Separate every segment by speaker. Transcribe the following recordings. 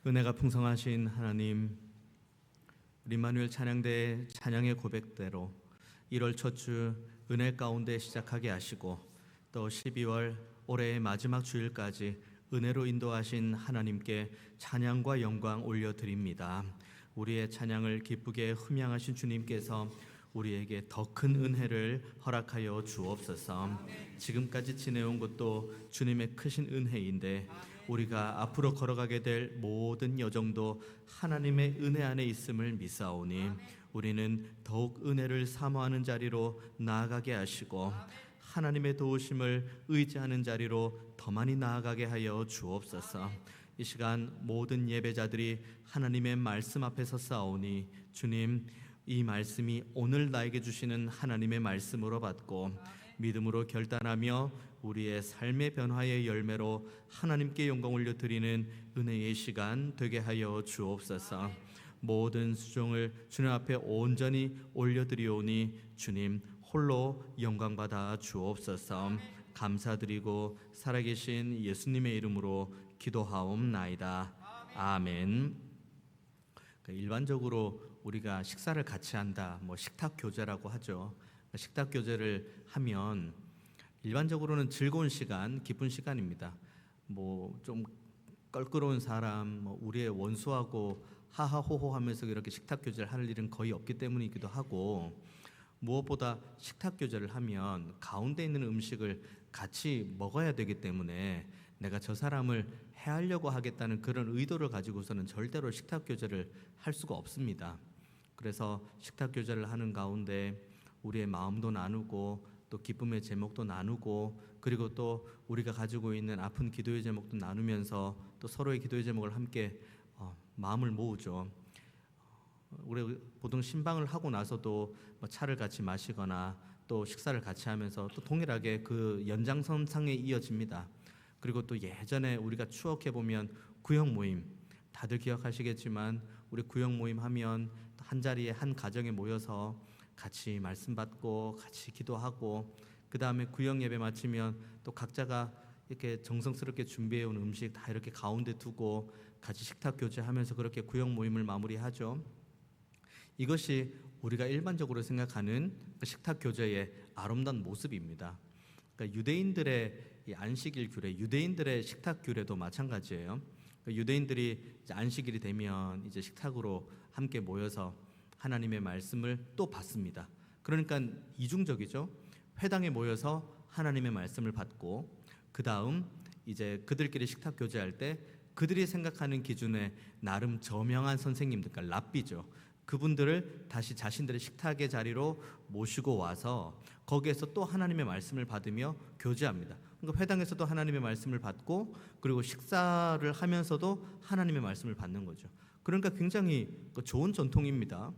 Speaker 1: 은혜가 풍성하신 하나님, 우리 임마누엘 찬양대의 찬양의 고백대로 1월 첫 주 은혜 가운데 시작하게 하시고 또 12월 올해의 마지막 주일까지 은혜로 인도하신 하나님께 찬양과 영광 올려드립니다. 우리의 찬양을 기쁘게 흠양하신 주님께서 우리에게 더 큰 은혜를 허락하여 주옵소서. 지금까지 지내온 것도 주님의 크신 은혜인데 우리가 앞으로 걸어가게 될 모든 여정도 하나님의 은혜 안에 있음을 믿사오니 우리는 더욱 은혜를 사모하는 자리로 나아가게 하시고 하나님의 도우심을 의지하는 자리로 더 많이 나아가게 하여 주옵소서. 이 시간 모든 예배자들이 하나님의 말씀 앞에 섰사오니 주님, 이 말씀이 오늘 나에게 주시는 하나님의 말씀으로 받고 믿음으로 결단하며 우리의 삶의 변화의 열매로 하나님께 영광 올려드리는 은혜의 시간 되게 하여 주옵소서. 모든 수종을 주님 앞에 온전히 올려드리오니 주님 홀로 영광받아 주옵소서. 감사드리고 살아계신 예수님의 이름으로 기도하옵나이다. 아멘. 일반적으로 우리가 식사를 같이 한다, 식탁 교제라고 하죠. 식탁 교제를 하면 일반적으로는 즐거운 시간, 기쁜 시간입니다. 좀 껄끄러운 사람, 우리의 원수하고 하하호호하면서 이렇게 식탁 교제를 할 일은 거의 없기 때문이기도 하고, 무엇보다 식탁 교제를 하면 가운데 있는 음식을 같이 먹어야 되기 때문에 내가 저 사람을 해하려고 하겠다는 그런 의도를 가지고서는 절대로 식탁 교제를 할 수가 없습니다. 그래서 식탁 교제를 하는 가운데 우리의 마음도 나누고 또 기쁨의 제목도 나누고 그리고 또 우리가 가지고 있는 아픈 기도의 제목도 나누면서 또 서로의 기도의 제목을 함께 마음을 모으죠. 우리 보통 신방을 하고 나서도 차를 같이 마시거나 또 식사를 같이 하면서 또 동일하게 그 연장선상에 이어집니다. 그리고 또 예전에 우리가 추억해 보면 구역 모임, 다들 기억하시겠지만 우리 구역 모임 하면 한 자리에 한 가정에 모여서 같이 말씀 받고 같이 기도하고 그 다음에 구역 예배 마치면 또 각자가 이렇게 정성스럽게 준비해 온 음식 다 이렇게 가운데 두고 같이 식탁 교제하면서 그렇게 구역 모임을 마무리하죠. 이것이 우리가 일반적으로 생각하는 그 식탁 교제의 아름다운 모습입니다. 그러니까 유대인들의 이 안식일 규례, 유대인들의 식탁 규례도 마찬가지예요. 그러니까 유대인들이 이제 안식일이 되면 이제 식탁으로 함께 모여서 하나님의 말씀을 또 받습니다. 그러니까 이중적이죠. 회당에 모여서 하나님의 말씀을 받고 그 다음 이제 그들끼리 식탁 교제할 때 그들이 생각하는 기준에 나름 저명한 선생님들, 그러니까 랍비죠. 그분들을 다시 자신들의 식탁의 자리로 모시고 와서 거기에서 또 하나님의 말씀을 받으며 교제합니다. 그러니까 회당에서도 하나님의 말씀을 받고 그리고 식사를 하면서도 하나님의 말씀을 받는 거죠. 그러니까 굉장히 좋은 전통입니다.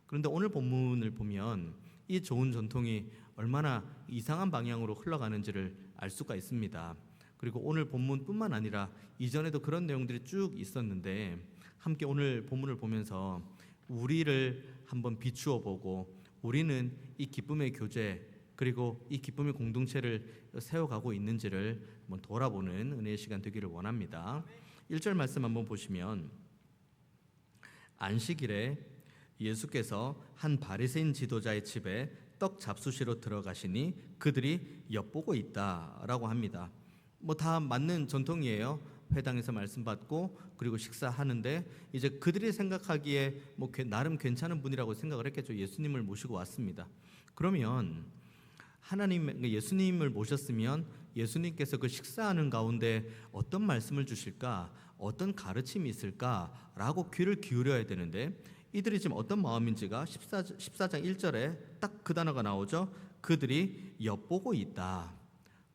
Speaker 1: 그런데 오늘 본문을 보면 이 좋은 전통이 얼마나 이상한 방향으로 흘러가는지를 알 수가 있습니다. 그리고 오늘 본문뿐만 아니라 이전에도 그런 내용들이 쭉 있었는데 함께 오늘 본문을 보면서 우리를 한번 비추어 보고 우리는 이 기쁨의 교제 그리고 이 기쁨의 공동체를 세워가고 있는지를 한번 돌아보는 은혜의 시간 되기를 원합니다. 1절 말씀 한번 보시면 안식일에 예수께서 한 바리새인 지도자의 집에 떡 잡수시러 들어가시니 그들이 엿보고 있다라고 합니다. 다 맞는 전통이에요. 회당에서 말씀 받고 그리고 식사하는데 이제 그들이 생각하기에 나름 괜찮은 분이라고 생각을 했겠죠. 예수님을 모시고 왔습니다. 그러면 예수님을 모셨으면 예수님께서 그 식사하는 가운데 어떤 말씀을 주실까, 어떤 가르침이 있을까라고 귀를 기울여야 되는데 이들이 지금 어떤 마음인지가 14장 1절에 딱 그 단어가 나오죠. 그들이 엿보고 있다.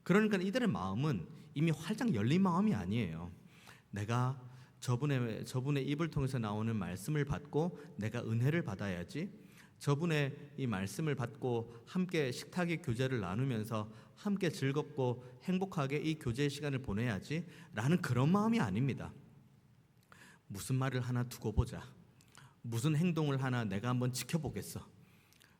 Speaker 1: 그러니까 이들의 마음은 이미 활짝 열린 마음이 아니에요. 내가 저분의 입을 통해서 나오는 말씀을 받고 내가 은혜를 받아야지, 저분의 이 말씀을 받고 함께 식탁의 교제를 나누면서 함께 즐겁고 행복하게 이 교제의 시간을 보내야지 라는 그런 마음이 아닙니다. 무슨 말을 하나 두고 보자, 무슨 행동을 하나 내가 한번 지켜보겠어,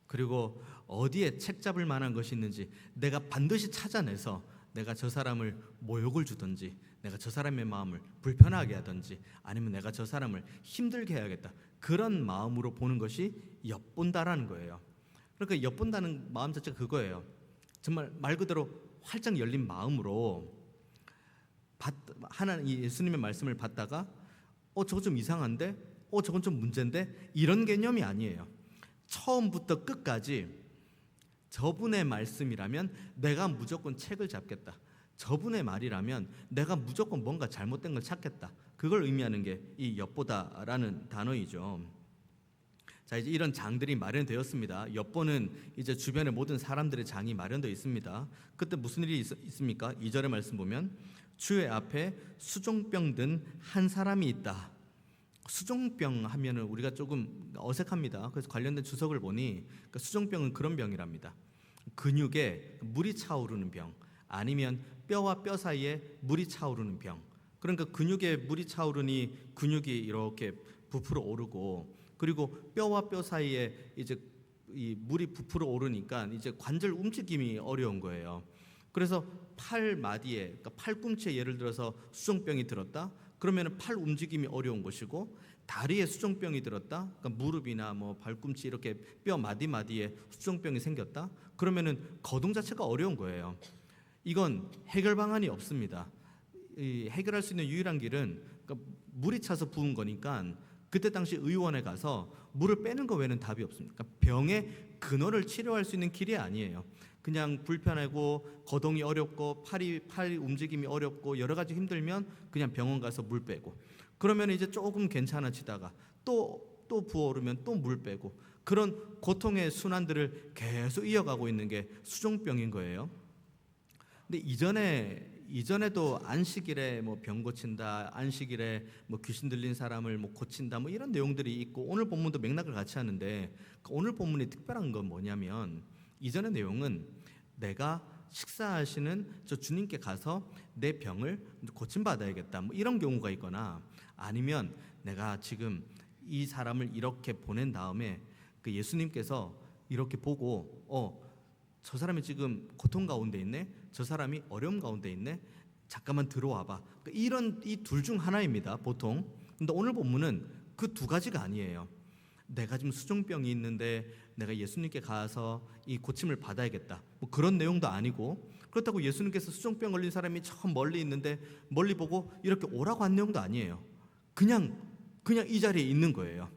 Speaker 1: 그리고 어디에 책 잡을 만한 것이 있는지 내가 반드시 찾아내서 내가 저 사람을 모욕을 주든지 내가 저 사람의 마음을 불편하게 하든지 아니면 내가 저 사람을 힘들게 해야겠다, 그런 마음으로 보는 것이 엿본다라는 거예요. 그러니까 엿본다는 마음 자체가 그거예요. 정말 말 그대로 활짝 열린 마음으로 하나님 예수님의 말씀을 받다가 저거 좀 이상한데, 저건 좀 문제인데, 이런 개념이 아니에요. 처음부터 끝까지 저분의 말씀이라면 내가 무조건 책을 잡겠다, 저분의 말이라면 내가 무조건 뭔가 잘못된 걸 찾겠다, 그걸 의미하는 게 이 엿보다라는 단어이죠. 자, 이제 이런 장들이 마련되었습니다. 엿보는 이제 주변의 모든 사람들의 장이 마련되어 있습니다. 그때 무슨 일이 있습니까? 2절의 말씀 보면 주의 앞에 수종병 든 한 사람이 있다. 수종병 하면은 우리가 조금 어색합니다. 그래서 관련된 주석을 보니 수종병은 그런 병이랍니다. 근육에 물이 차오르는 병, 아니면 뼈와 뼈 사이에 물이 차오르는 병. 그러니까 근육에 물이 차오르니 근육이 이렇게 부풀어 오르고, 그리고 뼈와 뼈 사이에 이제 이 물이 부풀어 오르니까 이제 관절 움직임이 어려운 거예요. 그래서 팔 마디에, 그러니까 팔꿈치에 예를 들어서 수종병이 들었다, 그러면 팔 움직임이 어려운 것이고, 다리에 수종병이 들었다, 그러니까 무릎이나 뭐 발꿈치 이렇게 뼈 마디마디에 수종병이 생겼다, 그러면은 거동 자체가 어려운 거예요. 이건 해결 방안이 없습니다. 해결할 수 있는 유일한 길은, 그러니까 물이 차서 부은 거니까 그때 당시 의원에 가서 물을 빼는 거 외에는 답이 없습니다. 그러니까 병의 근원을 치료할 수 있는 길이 아니에요. 그냥 불편하고 거동이 어렵고 팔 움직임이 어렵고 여러 가지 힘들면 그냥 병원 가서 물 빼고, 그러면 이제 조금 괜찮아지다가 또 부어오르면 또 물 빼고, 그런 고통의 순환들을 계속 이어가고 있는 게 수종병인 거예요. 근데 이전에도 안식일에 뭐 병 고친다, 안식일에 뭐 귀신 들린 사람을 뭐 고친다, 뭐 이런 내용들이 있고, 오늘 본문도 맥락을 같이 하는데 오늘 본문이 특별한 건 뭐냐면, 이전의 내용은 내가 식사하시는 저 주님께 가서 내 병을 고침받아야겠다, 뭐 이런 경우가 있거나, 아니면 내가 지금 이 사람을 이렇게 보낸 다음에 그 예수님께서 이렇게 보고 저 사람이 지금 고통 가운데 있네, 저 사람이 어려움 가운데 있네, 잠깐만 들어와봐, 이런 이 둘 중 하나입니다 보통. 근데 오늘 본문은 그 두 가지가 아니에요. 내가 지금 수종병이 있는데 내가 예수님께 가서 이 고침을 받아야겠다, 뭐 그런 내용도 아니고, 그렇다고 예수님께서 수종병 걸린 사람이 저 멀리 있는데 멀리 보고 이렇게 오라고 한 내용도 아니에요. 그냥 이 자리에 있는 거예요.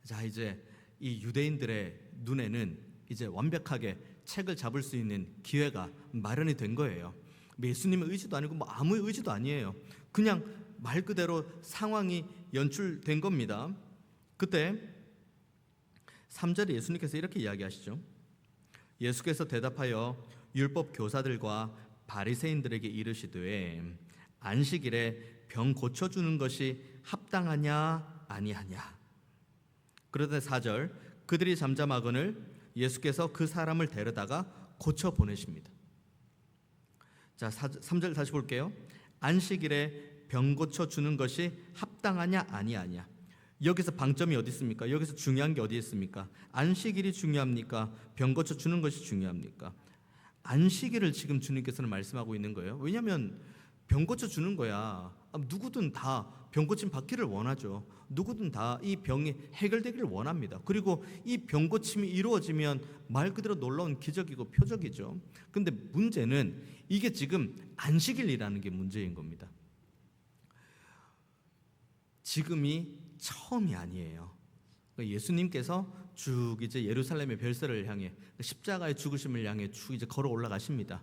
Speaker 1: 자, 이제 이 유대인들의 눈에는 이제 완벽하게 책을 잡을 수 있는 기회가 마련이 된 거예요. 예수님의 의지도 아니고 뭐 아무의 의지도 아니에요. 그냥 말 그대로 상황이 연출된 겁니다. 그때 3절에 예수님께서 이렇게 이야기하시죠. 예수께서 대답하여 율법 교사들과 바리새인들에게 이르시되 안식일에 병 고쳐주는 것이 합당하냐 아니하냐. 그러자 4절, 그들이 잠잠하거늘 예수께서 그 사람을 데려다가 고쳐 보내십니다. 자, 3절 다시 볼게요. 안식일에 병 고쳐주는 것이 합당하냐 아니하냐. 여기서 방점이 어디 있습니까? 여기서 중요한 게 어디 있습니까? 안식일이 중요합니까? 병 고쳐주는 것이 중요합니까? 안식일을 지금 주님께서는 말씀하고 있는 거예요. 왜냐하면 병 고쳐주는 거야. 누구든 다 병 고침 받기를 원하죠. 누구든 다 이 병이 해결되기를 원합니다. 그리고 이 병 고침이 이루어지면 말 그대로 놀라운 기적이고 표적이죠. 근데 문제는 이게 지금 안식일이라는 게 문제인 겁니다. 지금이 처음이 아니에요. 예수님께서 쭉 이제 예루살렘의 별세를 향해, 십자가의 죽으심을 향해 쭉 이제 걸어 올라가십니다.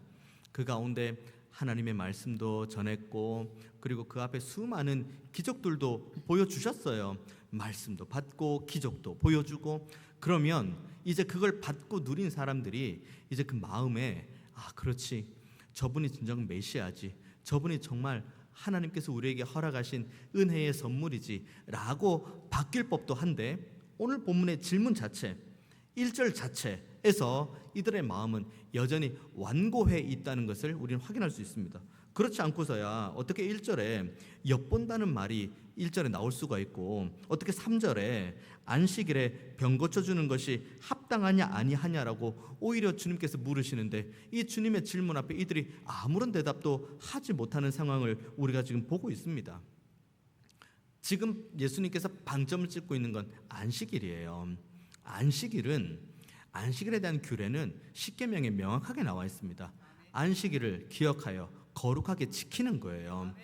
Speaker 1: 그 가운데 하나님의 말씀도 전했고, 그리고 그 앞에 수많은 기적들도 보여주셨어요. 말씀도 받고 기적도 보여주고. 그러면 이제 그걸 받고 누린 사람들이 이제 그 마음에, 그렇지, 저분이 진정 메시아지, 저분이 정말 하나님께서 우리에게 허락하신 은혜의 선물이지 라고 바뀔 법도 한데, 오늘 본문의 질문 자체, 1절 자체에서 이들의 마음은 여전히 완고해 있다는 것을 우리는 확인할 수 있습니다. 그렇지 않고서야 어떻게 1절에 엿본다는 말이 1절에 나올 수가 있고, 어떻게 3절에 안식일에 병 고쳐주는 것이 합당하냐 아니하냐라고 오히려 주님께서 물으시는데, 이 주님의 질문 앞에 이들이 아무런 대답도 하지 못하는 상황을 우리가 지금 보고 있습니다. 지금 예수님께서 방점을 찍고 있는 건 안식일이에요. 안식일에 대한 규례는 십계명에 명확하게 나와 있습니다. 안식일을 기억하여 거룩하게 지키는 거예요.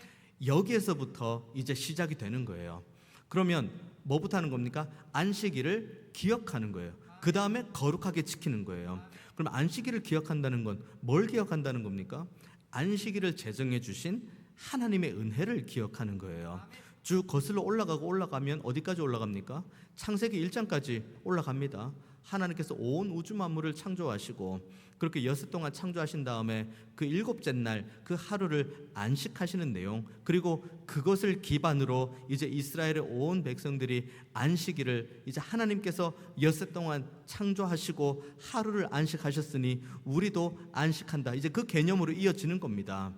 Speaker 1: 여기에서부터 이제 시작이 되는 거예요. 그러면 뭐부터 하는 겁니까? 안식일을 기억하는 거예요. 그 다음에 거룩하게 지키는 거예요. 그럼 안식일을 기억한다는 건 뭘 기억한다는 겁니까? 안식일을 제정해 주신 하나님의 은혜를 기억하는 거예요. 쭉 거슬러 올라가면 어디까지 올라갑니까? 창세기 1장까지 올라갑니다. 하나님께서 온 우주 만물을 창조하시고 그렇게 여섯 동안 창조하신 다음에 그 일곱째 날 그 하루를 안식하시는 내용, 그리고 그것을 기반으로 이제 이스라엘의 온 백성들이 안식일을 이제 하나님께서 여섯 동안 창조하시고 하루를 안식하셨으니 우리도 안식한다, 이제 그 개념으로 이어지는 겁니다.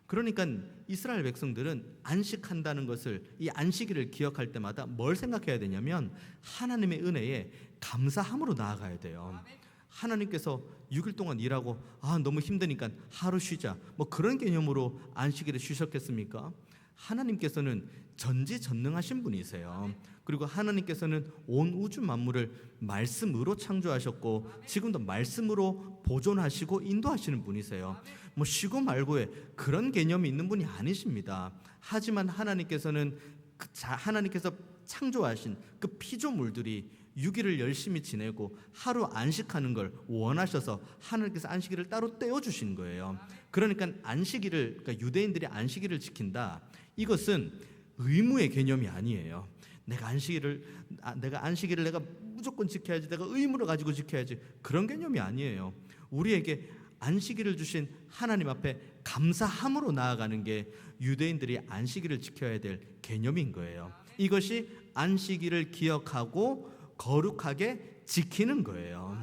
Speaker 1: 그러니까 이스라엘 백성들은 안식한다는 것을, 이 안식일을 기억할 때마다 뭘 생각해야 되냐면 하나님의 은혜에 감사함으로 나아가야 돼요. 하나님께서 6일 동안 일하고 너무 힘드니까 하루 쉬자, 뭐 그런 개념으로 안식일에 쉬셨겠습니까? 하나님께서는 전지전능하신 분이세요. 그리고 하나님께서는 온 우주 만물을 말씀으로 창조하셨고 지금도 말씀으로 보존하시고 인도하시는 분이세요. 뭐 쉬고 말고의 그런 개념이 있는 분이 아니십니다. 하지만 하나님께서는 하나님께서 창조하신 그 피조물들이 6일을 열심히 지내고 하루 안식하는 걸 원하셔서 하나님께서 안식일을 따로 떼어주신 거예요. 그러니까 그러니까 유대인들이 안식일을 지킨다, 이것은 의무의 개념이 아니에요. 내가 안식일을 내가 무조건 지켜야지, 내가 의무를 가지고 지켜야지, 그런 개념이 아니에요. 우리에게 안식일을 주신 하나님 앞에 감사함으로 나아가는 게 유대인들이 안식일을 지켜야 될 개념인 거예요. 이것이 안식일을 기억하고 거룩하게 지키는 거예요.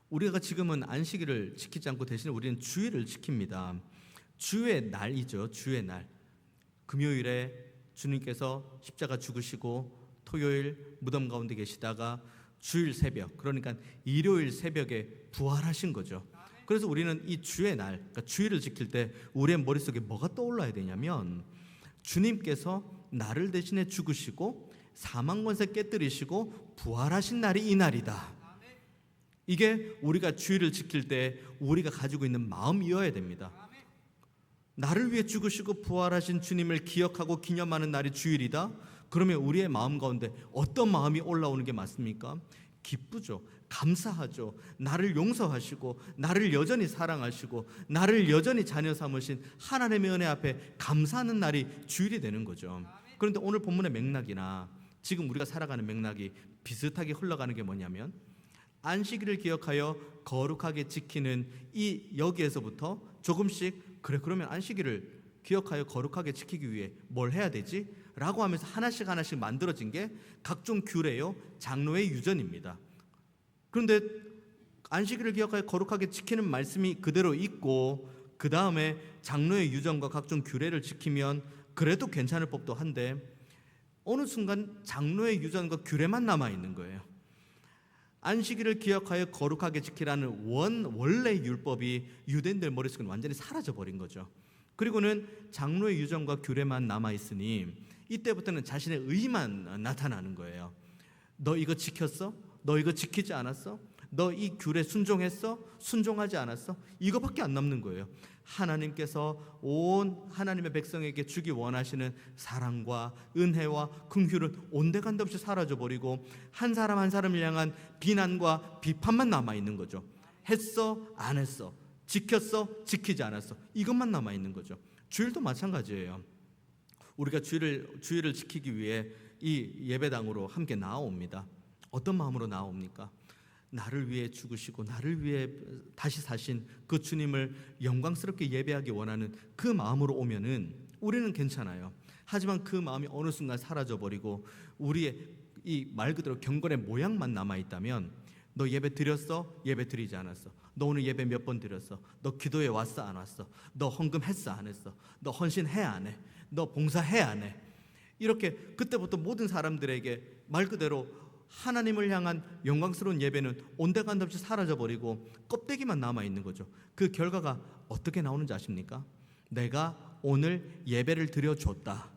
Speaker 1: 우리가 지금은 안식일을 지키지 않고 대신에 우리는 주일을 지킵니다. 주의 날이죠. 주의 날. 금요일에 주님께서 십자가 죽으시고 토요일 무덤 가운데 계시다가 주일 새벽, 그러니까 일요일 새벽에 부활하신 거죠. 그래서 우리는 이 주의 날, 그러니까 주일을 지킬 때 우리의 머릿속에 뭐가 떠올라야 되냐면 주님께서 나를 대신해 죽으시고 사망 권세 깨뜨리시고 부활하신 날이 이 날이다. 이게 우리가 주일을 지킬 때 우리가 가지고 있는 마음이어야 됩니다. 나를 위해 죽으시고 부활하신 주님을 기억하고 기념하는 날이 주일이다. 그러면 우리의 마음 가운데 어떤 마음이 올라오는 게 맞습니까? 기쁘죠. 감사하죠. 나를 용서하시고 나를 여전히 사랑하시고 나를 여전히 자녀 삼으신 하나님의 은혜 앞에 감사하는 날이 주일이 되는 거죠. 그런데 오늘 본문의 맥락이나 지금 우리가 살아가는 맥락이 비슷하게 흘러가는 게 뭐냐면 안식일을 기억하여 거룩하게 지키는 이 여기에서부터 조금씩 그러면 안식일을 기억하여 거룩하게 지키기 위해 뭘 해야 되지? 라고 하면서 하나씩 만들어진 게 각종 규례요, 장로의 유전입니다. 그런데 안식일을 기억하여 거룩하게 지키는 말씀이 그대로 있고 그 다음에 장로의 유전과 각종 규례를 지키면 그래도 괜찮을 법도 한데 어느 순간 장로의 유전과 규례만 남아있는 거예요. 안식일을 기억하여 거룩하게 지키라는 원래 율법이 유대인들 머릿속에 완전히 사라져버린 거죠. 그리고는 장로의 유전과 규례만 남아있으니 이때부터는 자신의 의만 나타나는 거예요. 너 이거 지켰어? 너 이거 지키지 않았어? 너 이 규례 순종했어? 순종하지 않았어? 이거밖에 안 남는 거예요. 하나님께서 온 하나님의 백성에게 주기 원하시는 사랑과 은혜와 긍휼은 온데간데 없이 사라져버리고 한 사람 한 사람을 향한 비난과 비판만 남아있는 거죠. 했어? 안 했어? 지켰어? 지키지 않았어? 이것만 남아있는 거죠. 주일도 마찬가지예요. 우리가 주일을 지키기 위해 이 예배당으로 함께 나아옵니다. 어떤 마음으로 나아옵니까? 나를 위해 죽으시고 나를 위해 다시 사신 그 주님을 영광스럽게 예배하기 원하는 그 마음으로 오면은 우리는 괜찮아요. 하지만 그 마음이 어느 순간 사라져버리고 우리의 이 말 그대로 경건의 모양만 남아있다면 너 예배 드렸어? 예배 드리지 않았어? 너 오늘 예배 몇 번 드렸어? 너 기도에 왔어? 안 왔어? 너 헌금 했어? 안 했어? 너 헌신해? 안 해? 너 봉사해? 안 해? 이렇게 그때부터 모든 사람들에게 말 그대로 하나님을 향한 영광스러운 예배는 온데간데 없이 사라져버리고 껍데기만 남아있는 거죠. 그 결과가 어떻게 나오는지 아십니까? 내가 오늘 예배를 드려줬다,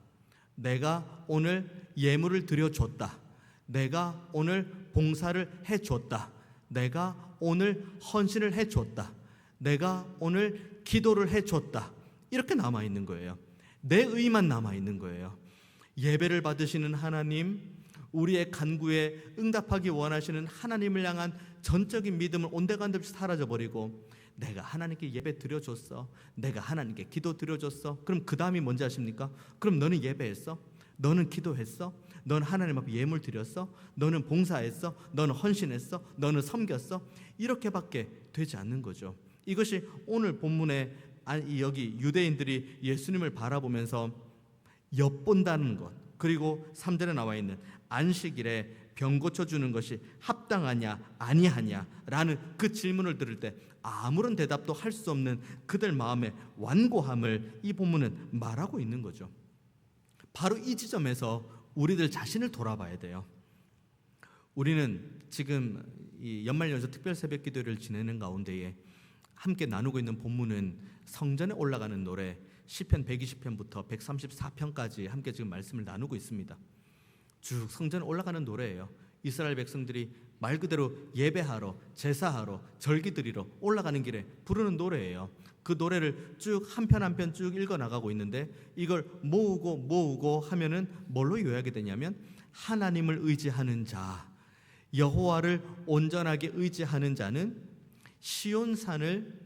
Speaker 1: 내가 오늘 예물을 드려줬다, 내가 오늘 봉사를 해줬다, 내가 오늘 헌신을 해줬다, 내가 오늘 기도를 해줬다, 이렇게 남아있는 거예요. 내 의만 남아있는 거예요. 예배를 받으시는 하나님, 우리의 간구에 응답하기 원하시는 하나님을 향한 전적인 믿음은 온데간데 없이 사라져버리고 내가 하나님께 예배 드려줬어, 내가 하나님께 기도 드려줬어. 그럼 그 다음이 뭔지 아십니까? 그럼 너는 예배했어? 너는 기도했어? 너는 하나님 앞에 예물 드렸어? 너는 봉사했어? 너는 헌신했어? 너는 섬겼어? 이렇게밖에 되지 않는 거죠. 이것이 오늘 본문에 여기 유대인들이 예수님을 바라보면서 엿본다는 것, 그리고 3절에 나와 있는 안식일에 병 고쳐주는 것이 합당하냐 아니하냐 라는 그 질문을 들을 때 아무런 대답도 할 수 없는 그들 마음의 완고함을 이 본문은 말하고 있는 거죠. 바로 이 지점에서 우리들 자신을 돌아봐야 돼요. 우리는 지금 이 연말연시 특별 새벽 기도를 지내는 가운데에 함께 나누고 있는 본문은 성전에 올라가는 노래 시편 120편부터 134편까지 함께 지금 말씀을 나누고 있습니다. 쭉 성전에 올라가는 노래예요. 이스라엘 백성들이 말 그대로 예배하러, 제사하러, 절기 드리러 올라가는 길에 부르는 노래예요. 그 노래를 쭉 한 편 한 편 쭉 읽어 나가고 있는데 이걸 모으고 하면은 뭘로 요약이 되냐면 하나님을 의지하는 자, 여호와를 온전하게 의지하는 자는 시온산을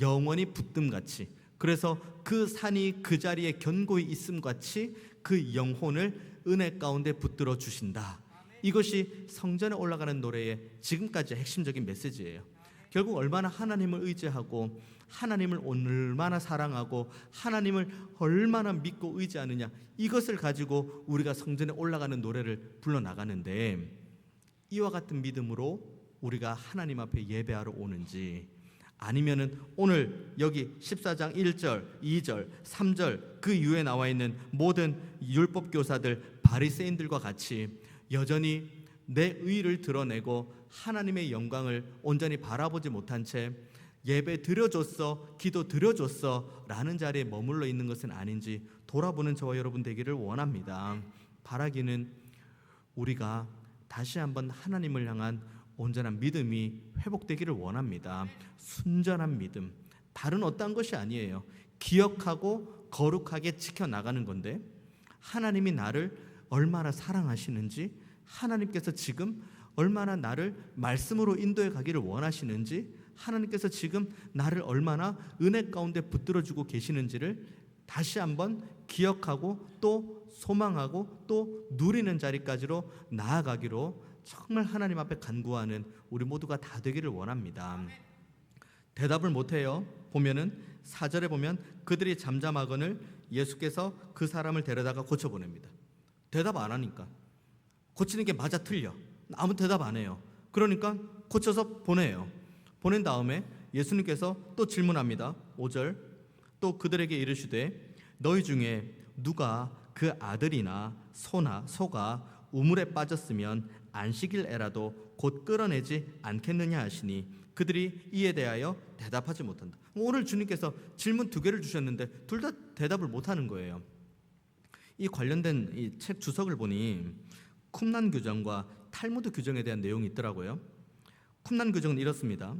Speaker 1: 영원히 붙듦같이, 그래서 그 산이 그 자리에 견고히 있음같이 그 영혼을 은혜 가운데 붙들어 주신다. 이것이 성전에 올라가는 노래의 지금까지 핵심적인 메시지예요. 결국 얼마나 하나님을 의지하고 하나님을 얼마나 사랑하고 하나님을 얼마나 믿고 의지하느냐, 이것을 가지고 우리가 성전에 올라가는 노래를 불러나가는데, 이와 같은 믿음으로 우리가 하나님 앞에 예배하러 오는지, 아니면은 오늘 여기 14장 1절, 2절, 3절 그 이후에 나와 있는 모든 율법 교사들 바리새인들과 같이 여전히 내 의를 드러내고 하나님의 영광을 온전히 바라보지 못한 채 예배 드려줬어, 기도 드려줬어 라는 자리에 머물러 있는 것은 아닌지 돌아보는 저와 여러분 되기를 원합니다. 바라기는 우리가 다시 한번 하나님을 향한 온전한 믿음이 회복되기를 원합니다. 순전한 믿음, 다른 어떤 것이 아니에요. 기억하고 거룩하게 지켜나가는 건데, 하나님이 나를 얼마나 사랑하시는지, 하나님께서 지금 얼마나 나를 말씀으로 인도해 가기를 원하시는지, 하나님께서 지금 나를 얼마나 은혜 가운데 붙들어주고 계시는지를 다시 한번 기억하고 또 소망하고 또 누리는 자리까지로 나아가기로 정말 하나님 앞에 간구하는 우리 모두가 다 되기를 원합니다. 대답을 못해요. 보면은 4절에 보면 그들이 잠잠하거늘 예수께서 그 사람을 데려다가 고쳐보냅니다. 대답 안 하니까, 고치는 게 맞아 틀려, 아무 대답 안 해요. 그러니까 고쳐서 보내요. 보낸 다음에 예수님께서 또 질문합니다. 5절, 또 그들에게 이르시되 너희 중에 누가 그 아들이나 소가 우물에 빠졌으면 안식일에라도 곧 끌어내지 않겠느냐 하시니 그들이 이에 대하여 대답하지 못한다. 오늘 주님께서 질문 2개를 주셨는데 둘 다 대답을 못하는 거예요. 이 관련된 이 책 주석을 보니 쿰난 규정과 탈무드 규정에 대한 내용이 있더라고요. 쿰난 규정은 이렇습니다.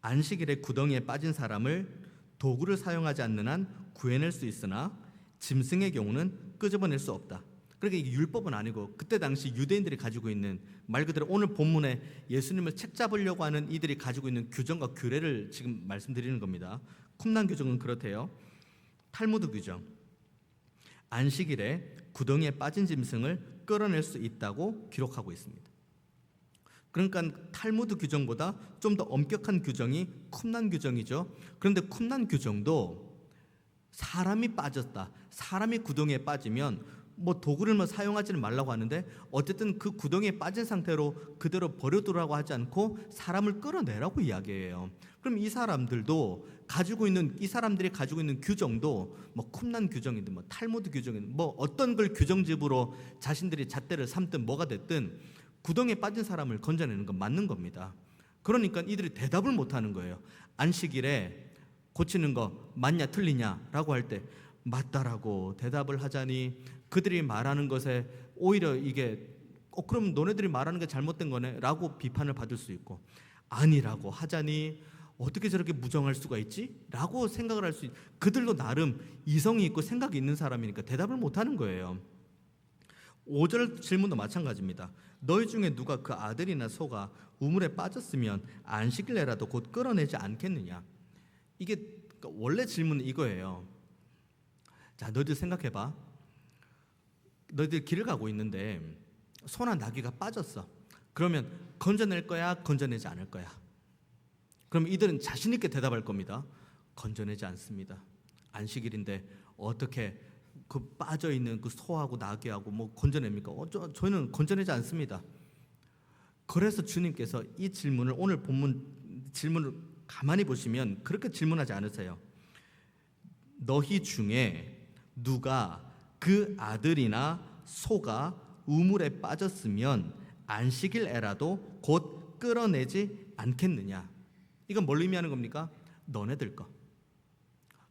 Speaker 1: 안식일에 구덩이에 빠진 사람을 도구를 사용하지 않는 한 구해낼 수 있으나 짐승의 경우는 끄집어낼 수 없다. 그러니까 이게 율법은 아니고 그때 당시 유대인들이 가지고 있는, 말 그대로 오늘 본문에 예수님을 책잡으려고 하는 이들이 가지고 있는 규정과 규례를 지금 말씀드리는 겁니다. 쿰난 규정은 그렇대요. 탈무드 규정, 안식일에 구덩이에 빠진 짐승을 끌어낼 수 있다고 기록하고 있습니다. 그러니까 탈무드 규정보다 좀 더 엄격한 규정이 쿰난 규정이죠. 그런데 쿰난 규정도 사람이 빠졌다, 사람이 구덩이에 빠지면 뭐 도구를 뭐 사용하지는 말라고 하는데 어쨌든 그 구덩이에 빠진 상태로 그대로 버려두라고 하지 않고 사람을 끌어내라고 이야기해요. 그럼 이 사람들도 이 사람들이 가지고 있는 규정도 뭐 쿰란 규정이든 뭐 탈무드 규정이든 뭐 어떤 걸 규정집으로 자신들이 잣대를 삼든 뭐가 됐든 구덩이에 빠진 사람을 건져내는 건 맞는 겁니다. 그러니까 이들이 대답을 못 하는 거예요. 안식일에 고치는 거 맞냐 틀리냐라고 할 때 맞다라고 대답을 하자니 그들이 말하는 것에 오히려 이게 그럼 너네들이 말하는 게 잘못된 거네 라고 비판을 받을 수 있고, 아니라고 하자니 어떻게 저렇게 무정할 수가 있지? 라고 생각을 할 수 있. 그들도 나름 이성이 있고 생각이 있는 사람이니까 대답을 못 하는 거예요. 5절 질문도 마찬가지입니다. 너희 중에 누가 그 아들이나 소가 우물에 빠졌으면 안식일에라도 곧 끌어내지 않겠느냐? 이게 원래 질문은 이거예요. 자, 너희들 생각해봐. 너희들 길을 가고 있는데 소나 나귀가 빠졌어. 그러면 건져낼 거야? 건져내지 않을 거야? 그럼 이들은 자신 있게 대답할 겁니다. 건져내지 않습니다. 안식일인데 어떻게 그 빠져있는 그 소하고 나귀하고 뭐 건져냅니까? 저희는 건져내지 않습니다. 그래서 주님께서 이 질문을, 오늘 본문 질문을 가만히 보시면 그렇게 질문하지 않으세요. 너희 중에 누가 그 아들이나 소가 우물에 빠졌으면 안식일에라도 곧 끌어내지 않겠느냐? 이건 뭘 의미하는 겁니까? 너네들 거.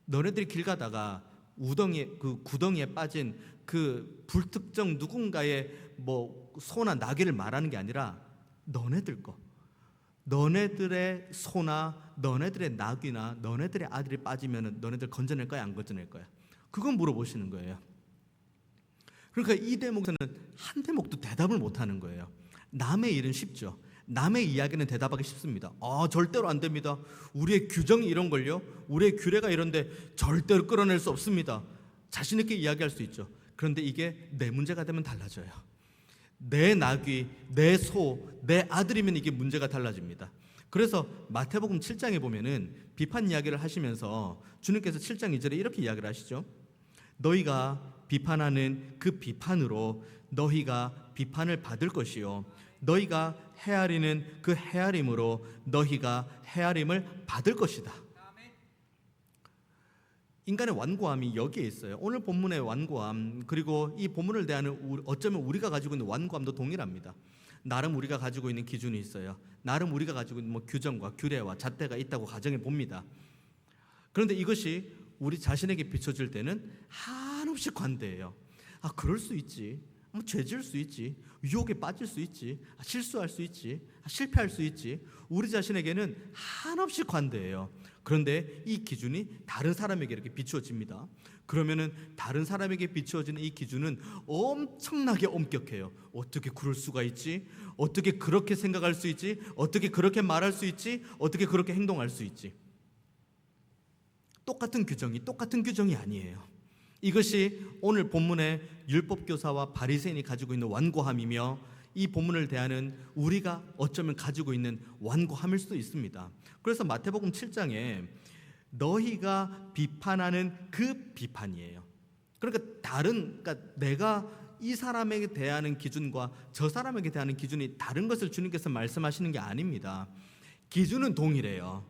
Speaker 1: 너네들이 길 가다가 그 구덩이에 빠진 그 불특정 누군가의 뭐 소나 나귀를 말하는 게 아니라 너네들 거. 너네들의 소나 너네들의 나귀나 너네들의 아들이 빠지면은 너네들 건져낼 거야, 안 건져낼 거야? 그건 물어보시는 거예요. 그러니까 이 대목에서는 한 대목도 대답을 못 하는 거예요. 남의 일은 쉽죠. 남의 이야기는 대답하기 쉽습니다. 절대로 안 됩니다. 우리의 규정이 이런 걸요. 우리의 규례가 이런데 절대로 끌어낼 수 없습니다. 자신 있게 이야기할 수 있죠. 그런데 이게 내 문제가 되면 달라져요. 내 나귀, 내 소, 내 아들이면 이게 문제가 달라집니다. 그래서 마태복음 7장에 보면은 비판 이야기를 하시면서 주님께서 7장 2절에 이렇게 이야기를 하시죠. 너희가 비판하는 그 비판으로 너희가 비판을 받을 것이요 너희가 헤아리는 그 헤아림으로 너희가 헤아림을 받을 것이다. 인간의 완고함이 여기에 있어요. 오늘 본문의 완고함, 그리고 이 본문을 대하는 어쩌면 우리가 가지고 있는 완고함도 동일합니다. 나름 우리가 가지고 있는 기준이 있어요. 나름 우리가 가지고 있는 뭐 규정과 규례와 잣대가 있다고 가정해 봅니다. 그런데 이것이 우리 자신에게 비춰질 때는 한없이 관대해요. 그럴 수 있지. 죄 지을 수 있지. 유혹에 빠질 수 있지. 실수할 수 있지. 실패할 수 있지. 우리 자신에게는 한없이 관대해요. 그런데 이 기준이 다른 사람에게 이렇게 비추어집니다. 그러면은 다른 사람에게 비추어지는 이 기준은 엄청나게 엄격해요. 어떻게 그럴 수가 있지? 어떻게 그렇게 생각할 수 있지? 어떻게 그렇게 말할 수 있지? 어떻게 그렇게 행동할 수 있지? 똑같은 규정이 아니에요. 이것이 오늘 본문의 율법교사와 바리새인이 가지고 있는 완고함이며 이 본문을 대하는 우리가 어쩌면 가지고 있는 완고함일 수도 있습니다. 그래서 마태복음 7장에 너희가 비판하는 그 비판이에요. 그러니까 내가 이 사람에게 대하는 기준과 저 사람에게 대하는 기준이 다른 것을 주님께서 말씀하시는 게 아닙니다. 기준은 동일해요.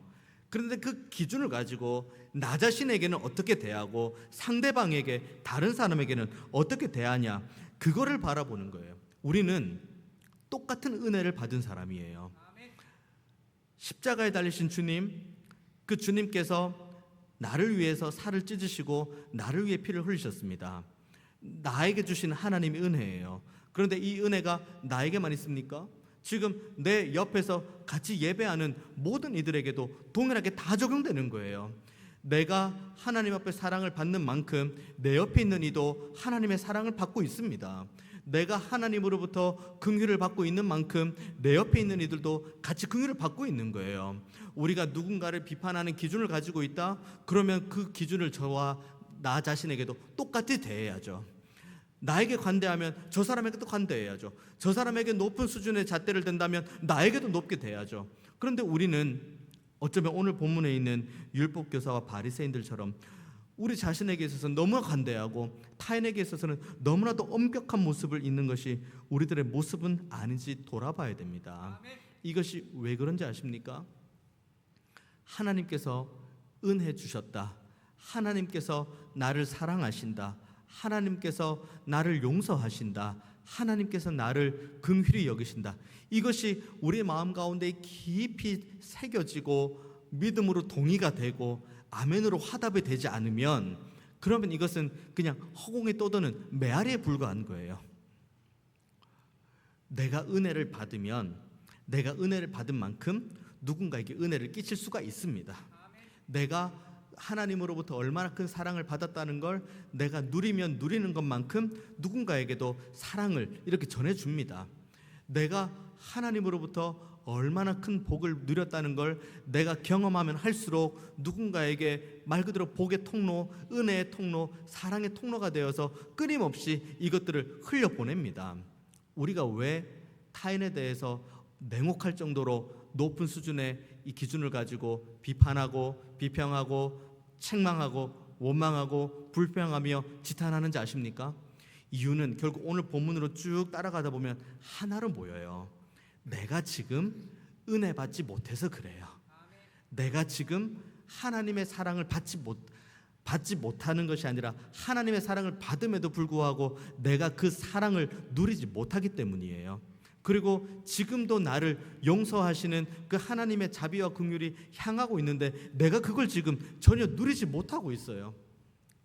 Speaker 1: 그런데 그 기준을 가지고 나 자신에게는 어떻게 대하고 상대방에게, 다른 사람에게는 어떻게 대하냐, 그거를 바라보는 거예요. 우리는 똑같은 은혜를 받은 사람이에요. 십자가에 달리신 주님, 그 주님께서 나를 위해서 살을 찢으시고 나를 위해 피를 흘리셨습니다. 나에게 주신 하나님의 은혜예요. 그런데 이 은혜가 나에게만 있습니까? 지금 내 옆에서 같이 예배하는 모든 이들에게도 동일하게 다 적용되는 거예요. 내가 하나님 앞에 사랑을 받는 만큼 내 옆에 있는 이도 하나님의 사랑을 받고 있습니다. 내가 하나님으로부터 긍휼을 받고 있는 만큼 내 옆에 있는 이들도 같이 긍휼을 받고 있는 거예요. 우리가 누군가를 비판하는 기준을 가지고 있다? 그러면 그 기준을 저와 나 자신에게도 똑같이 대해야죠. 나에게 관대하면 저 사람에게도 관대해야죠. 저 사람에게 높은 수준의 잣대를 댄다면 나에게도 높게 대야죠. 그런데 우리는 어쩌면 오늘 본문에 있는 율법교사와 바리새인들처럼 우리 자신에게 있어서 너무나 관대하고 타인에게 있어서는 너무나도 엄격한 모습을 잇는 것이 우리들의 모습은 아닌지 돌아봐야 됩니다. 이것이 왜 그런지 아십니까? 하나님께서 은혜 주셨다. 하나님께서 나를 사랑하신다. 하나님께서 나를 용서하신다. 하나님께서 나를 긍휼히 여기신다. 이것이 우리의 마음 가운데 깊이 새겨지고 믿음으로 동의가 되고 아멘으로 화답이 되지 않으면, 그러면 이것은 그냥 허공에 떠도는 메아리에 불과한 거예요. 내가 은혜를 받으면 내가 은혜를 받은 만큼 누군가에게 은혜를 끼칠 수가 있습니다. 내가 하나님으로부터 얼마나 큰 사랑을 받았다는 걸 내가 누리면 누리는 것만큼 누군가에게도 사랑을 이렇게 전해줍니다. 내가 하나님으로부터 얼마나 큰 복을 누렸다는 걸 내가 경험하면 할수록 누군가에게 말 그대로 복의 통로, 은혜의 통로, 사랑의 통로가 되어서 끊임없이 이것들을 흘려보냅니다. 우리가 왜 타인에 대해서 냉혹할 정도로 높은 수준의 이 기준을 가지고 비판하고 비평하고 책망하고 원망하고 불평하며 지탄하는지 아십니까? 이유는 결국 오늘 본문으로 쭉 따라가다 보면 하나로 모여요. 내가 지금 은혜 받지 못해서 그래요. 내가 지금 하나님의 사랑을 받지 못하는 것이 아니라 하나님의 사랑을 받음에도 불구하고 내가 그 사랑을 누리지 못하기 때문이에요. 그리고 지금도 나를 용서하시는 그 하나님의 자비와 긍휼이 향하고 있는데 내가 그걸 지금 전혀 누리지 못하고 있어요.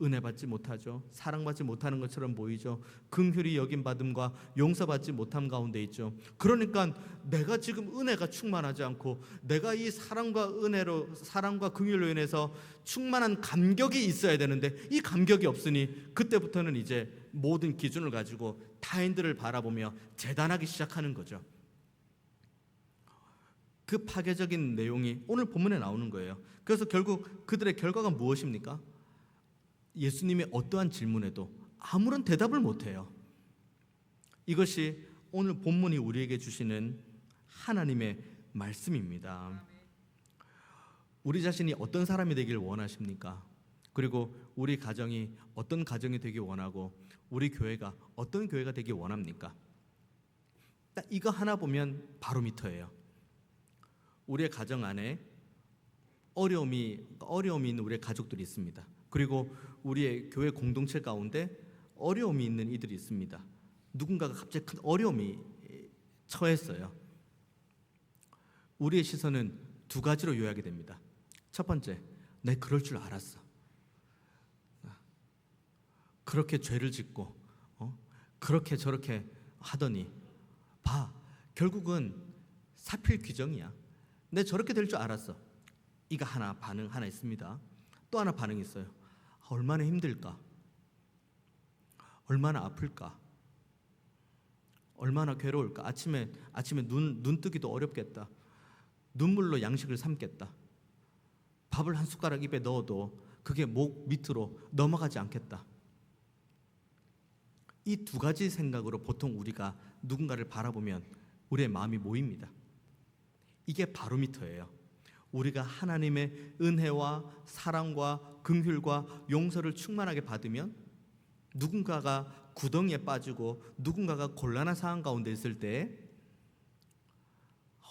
Speaker 1: 은혜 받지 못하죠. 사랑받지 못하는 것처럼 보이죠. 긍휼히 여김받음과 용서받지 못함 가운데 있죠. 그러니까 내가 지금 은혜가 충만하지 않고 내가 이 사랑과 은혜로, 사랑과 긍휼로 인해서 충만한 감격이 있어야 되는데 이 감격이 없으니 그때부터는 이제 모든 기준을 가지고 타인들을 바라보며 재단하기 시작하는 거죠. 그 파괴적인 내용이 오늘 본문에 나오는 거예요. 그래서 결국 그들의 결과가 무엇입니까? 예수님의 어떠한 질문에도 아무런 대답을 못해요. 이것이 오늘 본문이 우리에게 주시는 하나님의 말씀입니다. 우리 자신이 어떤 사람이 되길 원하십니까? 그리고 우리 가정이 어떤 가정이 되길 원하고 우리 교회가 어떤 교회가 되길 원합니까? 딱 이거 하나 보면 바로미터예요. 우리의 가정 안에 어려움이 있는 우리의 가족들이 있습니다. 그리고 우리의 교회 공동체 가운데 어려움이 있는 이들이 있습니다. 누군가가 갑자기 큰 어려움이 처했어요. 우리의 시선은 두 가지로 요약이 됩니다. 첫 번째, 내 그럴 줄 알았어. 그렇게 죄를 짓고 그렇게 저렇게 하더니 봐, 결국은 사필 규정이야. 내 저렇게 될 줄 알았어. 이거 반응 하나 있습니다. 또 하나 반응이 있어요. 얼마나 힘들까? 얼마나 아플까? 얼마나 괴로울까? 아침에 눈 뜨기도 어렵겠다. 눈물로 양식을 삼겠다. 밥을 한 숟가락 입에 넣어도 그게 목 밑으로 넘어가지 않겠다. 이 두 가지 생각으로 보통 우리가 누군가를 바라보면 우리의 마음이 모입니다. 이게 바로미터예요. 우리가 하나님의 은혜와 사랑과 긍휼과 용서를 충만하게 받으면 누군가가 구덩이에 빠지고 누군가가 곤란한 상황 가운데 있을 때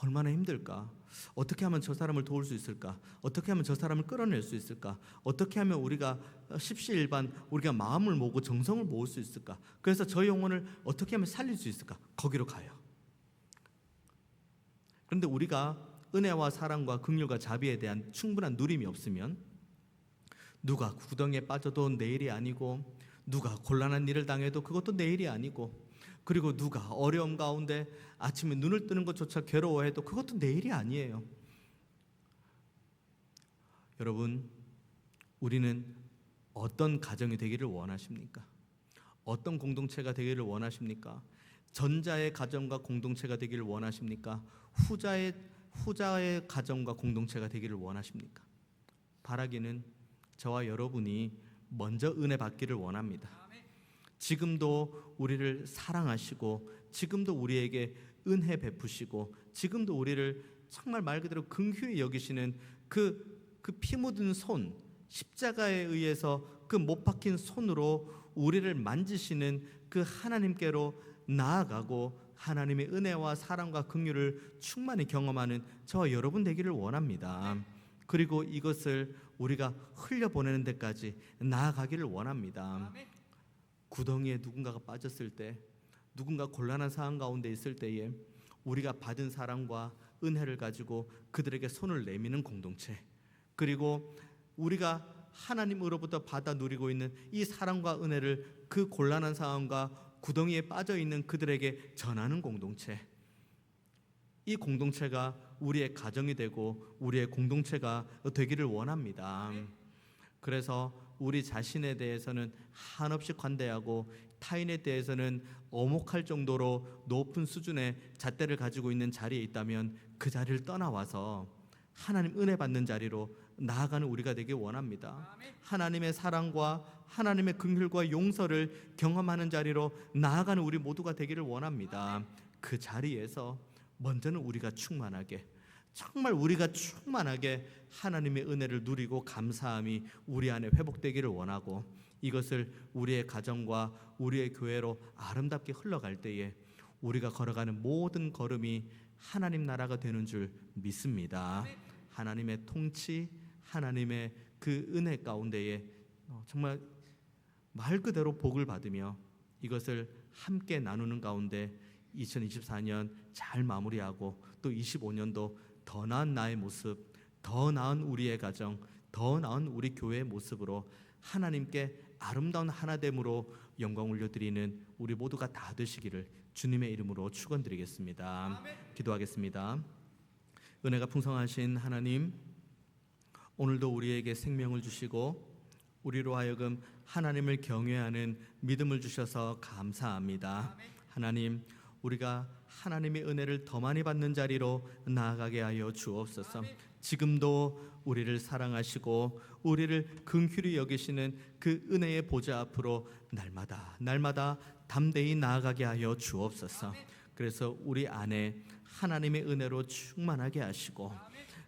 Speaker 1: 얼마나 힘들까? 어떻게 하면 저 사람을 도울 수 있을까? 어떻게 하면 저 사람을 끌어낼 수 있을까? 어떻게 하면 우리가 십시일반 우리가 마음을 모으고 정성을 모을 수 있을까? 그래서 저 영혼을 어떻게 하면 살릴 수 있을까? 거기로 가요. 그런데 우리가 은혜와 사랑과 긍휼과 자비에 대한 충분한 누림이 없으면 누가 구덩이에 빠져도 내일이 아니고 누가 곤란한 일을 당해도 그것도 내일이 아니고 그리고 누가 어려움 가운데 아침에 눈을 뜨는 것조차 괴로워해도 그것도 내일이 아니에요. 여러분, 우리는 어떤 가정이 되기를 원하십니까? 어떤 공동체가 되기를 원하십니까? 전자의 가정과 공동체가 되기를 원하십니까? 후자의 가정과 공동체가 되기를 원하십니까? 바라기는 저와 여러분이 먼저 은혜 받기를 원합니다. 지금도 우리를 사랑하시고 지금도 우리에게 은혜 베푸시고 지금도 우리를 정말 말 그대로 긍휼히 여기시는 그 피 묻은 손, 십자가에 의해서 그 못 박힌 손으로 우리를 만지시는 그 하나님께로 나아가고 하나님의 은혜와 사랑과 긍휼을 충만히 경험하는 저와 여러분 되기를 원합니다. 그리고 이것을 우리가 흘려보내는 데까지 나아가기를 원합니다. 구덩이에 누군가가 빠졌을 때, 누군가 곤란한 상황 가운데 있을 때에 우리가 받은 사랑과 은혜를 가지고 그들에게 손을 내미는 공동체, 그리고 우리가 하나님으로부터 받아 누리고 있는 이 사랑과 은혜를 그 곤란한 상황과 구덩이에 빠져 있는 그들에게 전하는 공동체, 이 공동체가 우리의 가정이 되고 우리의 공동체가 되기를 원합니다. 그래서 우리 자신에 대해서는 한없이 관대하고 타인에 대해서는 어목할 정도로 높은 수준의 잣대를 가지고 있는 자리에 있다면 그 자리를 떠나와서 하나님 은혜 받는 자리로 나아가는 우리가 되길 원합니다. 하나님의 사랑과 하나님의 긍휼과 용서를 경험하는 자리로 나아가는 우리 모두가 되기를 원합니다. 그 자리에서 먼저는 우리가 충만하게, 정말 우리가 충만하게 하나님의 은혜를 누리고 감사함이 우리 안에 회복되기를 원하고, 이것을 우리의 가정과 우리의 교회로 아름답게 흘러갈 때에 우리가 걸어가는 모든 걸음이 하나님 나라가 되는 줄 믿습니다. 하나님의 통치, 하나님의 그 은혜 가운데에 정말 말 그대로 복을 받으며 이것을 함께 나누는 가운데 2024년 잘 마무리하고 또 25년도 더 나은 나의 모습, 더 나은 우리의 가정, 더 나은 우리 교회의 모습으로 하나님께 아름다운 하나됨으로 영광 올려드리는 우리 모두가 다 되시기를 주님의 이름으로 축원드리겠습니다. 기도하겠습니다. 은혜가 풍성하신 하나님, 오늘도 우리에게 생명을 주시고 우리로 하여금 하나님을 경외하는 믿음을 주셔서 감사합니다. 하나님, 우리가 하나님의 은혜를 더 많이 받는 자리로 나아가게 하여 주옵소서. 지금도 우리를 사랑하시고 우리를 긍휼히 여기시는 그 은혜의 보좌 앞으로 날마다 담대히 나아가게 하여 주옵소서. 그래서 우리 안에 하나님의 은혜로 충만하게 하시고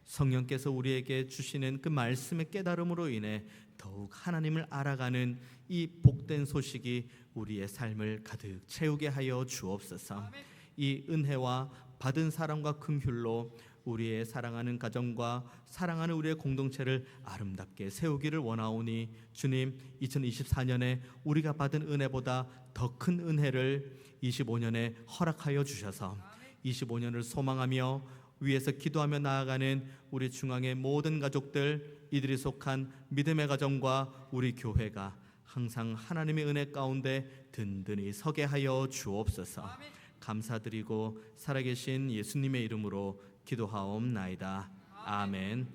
Speaker 1: 성령께서 우리에게 주시는 그 말씀의 깨달음으로 인해 더욱 하나님을 알아가는 이 복된 소식이 우리의 삶을 가득 채우게 하여 주옵소서. 이 은혜와 받은 사랑과 긍휼로 우리의 사랑하는 가정과 사랑하는 우리의 공동체를 아름답게 세우기를 원하오니 주님, 2024년에 우리가 받은 은혜보다 더 큰 은혜를 25년에 허락하여 주셔서 25년을 소망하며 위에서 기도하며 나아가는 우리 중앙의 모든 가족들, 이들이 속한 믿음의 가정과 우리 교회가 항상 하나님의 은혜 가운데 든든히 서게 하여 주옵소서. 감사드리고 살아계신 예수님의 이름으로 기도하옵나이다. 아멘.